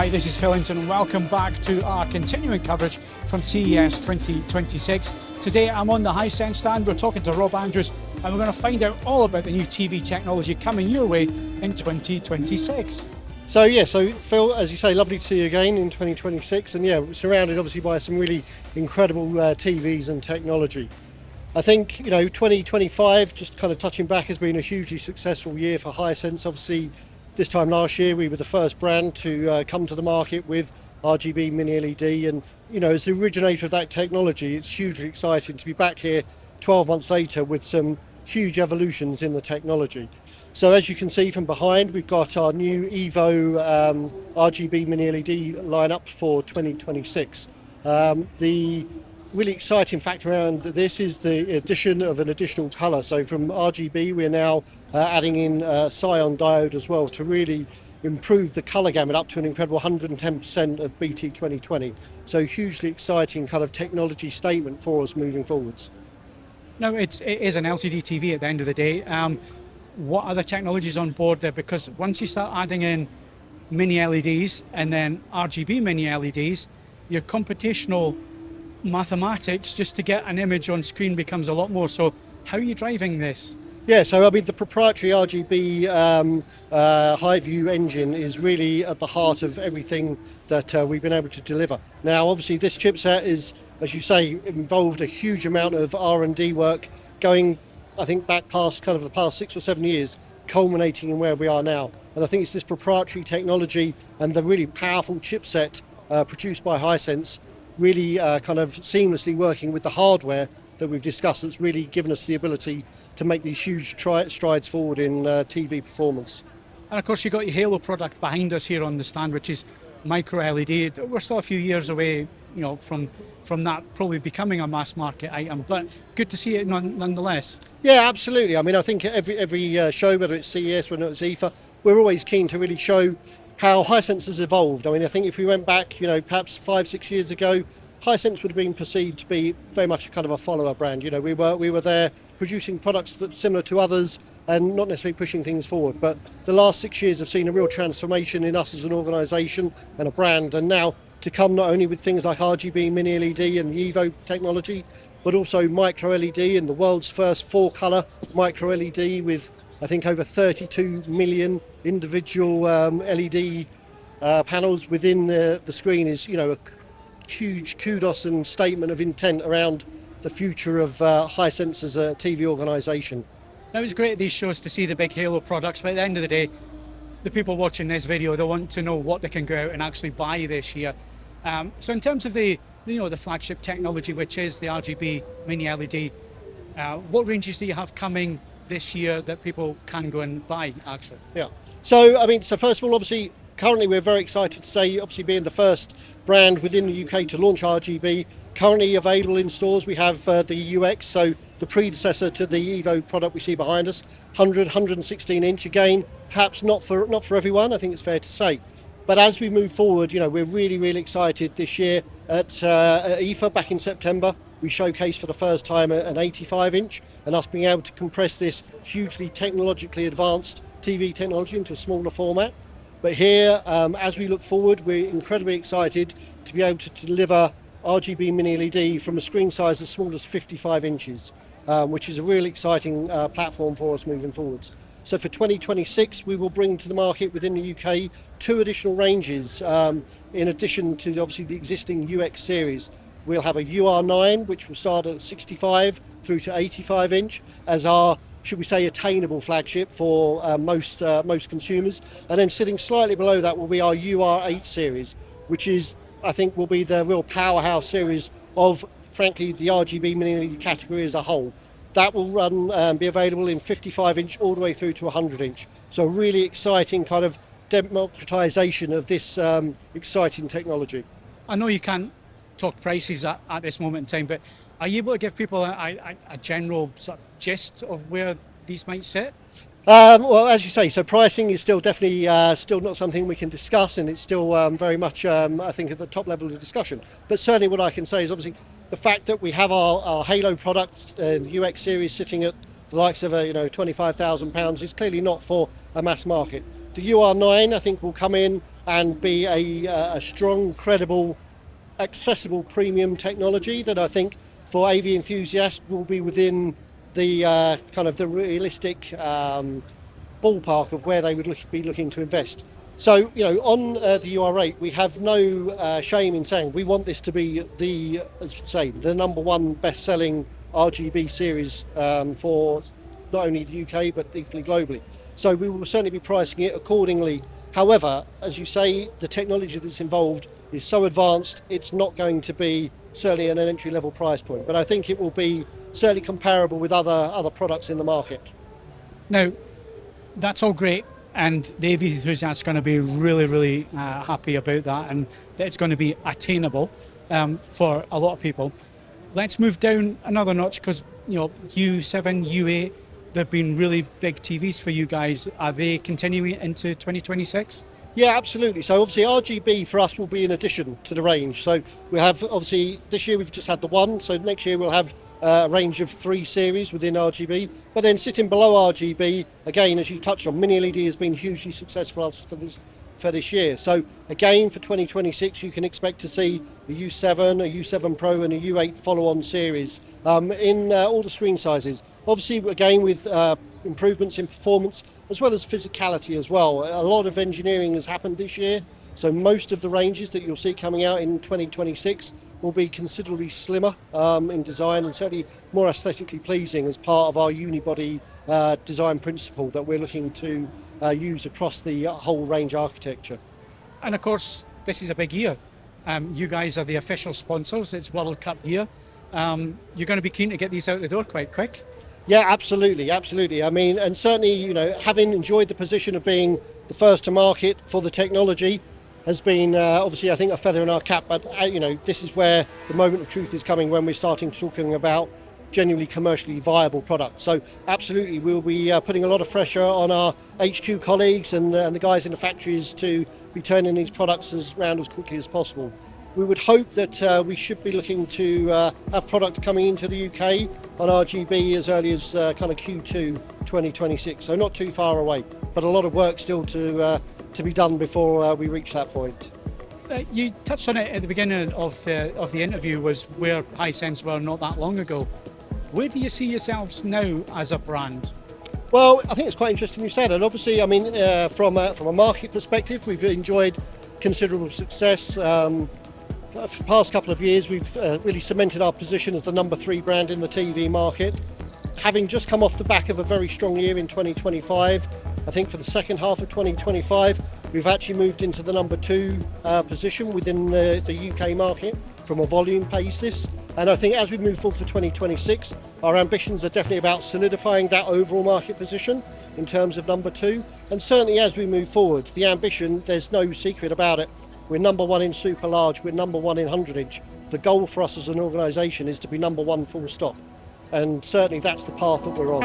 Hi, this is Phil Hinton and welcome back to our continuing coverage from CES 2026. Today I'm on the Hisense stand, we're talking to Rob Andrews and we're going to find out all about the new TV technology coming your way in 2026. So Phil, as you say, lovely to see you again in 2026, and we're surrounded obviously by some really incredible TVs and technology. I think 2025, just kind of touching back, has been a hugely successful year for Hisense. Obviously, this time last year we were the first brand to come to the market with RGB Mini LED, and as the originator of that technology, it's hugely exciting to be back here 12 months later with some huge evolutions in the technology. So as you can see from behind, we've got our new Evo RGB Mini LED lineup for 2026. The really exciting factor around this is the addition of an additional colour. So from RGB, we're now adding in Cyan diode as well to really improve the colour gamut up to an incredible 110% of BT 2020. So hugely exciting kind of technology statement for us moving forwards. Now it is an LCD TV at the end of the day. What other technologies on board there? Because once you start adding in mini LEDs and then RGB mini LEDs, your computational mathematics just to get an image on screen becomes a lot more. So how are you driving this? Yeah, so I mean the proprietary RGB high view engine is really at the heart of everything that we've been able to deliver. Now obviously this chipset is, as you say, involved a huge amount of R&D work going, I think, back past kind of the past 6 or 7 years, culminating in where we are now. And I think it's this proprietary technology and the really powerful chipset produced by Hisense really kind of seamlessly working with the hardware that we've discussed that's really given us the ability to make these huge strides forward in TV performance. And of course you've got your Halo product behind us here on the stand, which is MicroLED. We're still a few years away from that probably becoming a mass market item, but good to see it nonetheless. Yeah, absolutely. I mean, I think every show, whether it's CES, whether it's IFA, we're always keen to really show how Hisense has evolved. I mean, I think if we went back, perhaps 5-6 years ago, Hisense would have been perceived to be very much a kind of a follower brand. We were there producing products that similar to others and not necessarily pushing things forward. But the last 6 years have seen a real transformation in us as an organisation and a brand, and now to come not only with things like RGB Mini LED and the Evo technology, but also MicroLED and the world's first 4-colour MicroLED with, I think, over 32 million individual LED panels within the screen is, a huge kudos and statement of intent around the future of Hisense as a TV organisation. Now, it's great at these shows to see the big Halo products, but at the end of the day, the people watching this video, they want to know what they can go out and actually buy this year. So in terms of the flagship technology, which is the RGB Mini LED, what ranges do you have coming this year that people can go and buy actually? Yeah. So first of all, obviously, currently we're very excited to say, obviously being the first brand within the UK to launch RGB, currently available in stores. We have the UX, so the predecessor to the Evo product we see behind us, 116 inch. Again, perhaps not for everyone, I think it's fair to say. But as we move forward, we're really, really excited this year at IFA back in September. We showcased for the first time an 85 inch and us being able to compress this hugely technologically advanced TV technology into a smaller format. But here, as we look forward, we're incredibly excited to be able to deliver RGB Mini LED from a screen size as small as 55 inches, which is a really exciting platform for us moving forwards. So for 2026, we will bring to the market within the UK 2 additional ranges, in addition to obviously the existing UX series. We'll have a UR9, which will start at 65 through to 85 inch as our, should we say, attainable flagship for most consumers. And then sitting slightly below that will be our UR8 series, which is, I think, will be the real powerhouse series of, frankly, the RGB Mini LED category as a whole. That will be available in 55 inch all the way through to 100 inch. So a really exciting kind of democratization of this exciting technology. I know you can't talk prices at this moment in time, but are you able to give people a general sort of gist of where these might sit? Well, as you say, so pricing is still definitely still not something we can discuss, and it's still very much, I think, at the top level of the discussion. But certainly what I can say is obviously the fact that we have our Halo products and UX series sitting at the likes of £25,000 is clearly not for a mass market. The UR9, I think, will come in and be a strong, credible, accessible premium technology that I think for AV enthusiasts will be within the kind of the realistic ballpark of where they would be looking to invest. So, on the UR8, we have no shame in saying we want this to be the number one best-selling RGB series for not only the UK but equally globally. So we will certainly be pricing it accordingly. However, as you say, the technology that's involved is so advanced, it's not going to be certainly at an entry-level price point. But I think it will be certainly comparable with other products in the market. Now, that's all great. And the AV enthusiasts are going to be really happy about that, and that it's going to be attainable for a lot of people. Let's move down another notch, because U7, U8, they've been really big TVs for you guys. Are they continuing into 2026? Yeah, absolutely. So obviously RGB for us will be in addition to the range. So we have, obviously this year we've just had the one, so next year we'll have a range of 3 series within RGB. But then sitting below RGB, again, as you touched on, Mini LED has been hugely successful for this year. So again, for 2026, you can expect to see a U7, a U7 Pro and a U8 follow-on series in all the screen sizes. Obviously, again, with improvements in performance as well as physicality as well. A lot of engineering has happened this year. So most of the ranges that you'll see coming out in 2026 will be considerably slimmer in design and certainly more aesthetically pleasing as part of our unibody design principle that we're looking to use across the whole range architecture. And of course, this is a big year. You guys are the official sponsors. It's World Cup year. You're going to be keen to get these out the door quite quick. Yeah, absolutely. I mean, and certainly, having enjoyed the position of being the first to market for the technology has been obviously, I think, a feather in our cap. But this is where the moment of truth is coming, when we're starting talking about genuinely commercially viable products. So absolutely, we'll be putting a lot of pressure on our HQ colleagues and the guys in the factories to be turning these products around as quickly as possible. We would hope that we should be looking to have product coming into the UK on RGB as early as kind of Q2 2026. So not too far away, but a lot of work still to be done before we reach that point. You touched on it at the beginning of the interview, was where Hisense were not that long ago. Where do you see yourselves now as a brand? Well, I think it's quite interesting you said, and obviously, I mean, from a market perspective, we've enjoyed considerable success. For the past couple of years, we've really cemented our position as the number 3 brand in the TV market. Having just come off the back of a very strong year in 2025, I think for the second half of 2025, we've actually moved into the number 2 position within the UK market from a volume basis. And I think as we move forward for 2026, our ambitions are definitely about solidifying that overall market position in terms of number 2. And certainly as we move forward, the ambition, there's no secret about it. We're number 1 in super large, we're number 1 in 100-inch. The goal for us as an organisation is to be number 1 full stop. And certainly that's the path that we're on.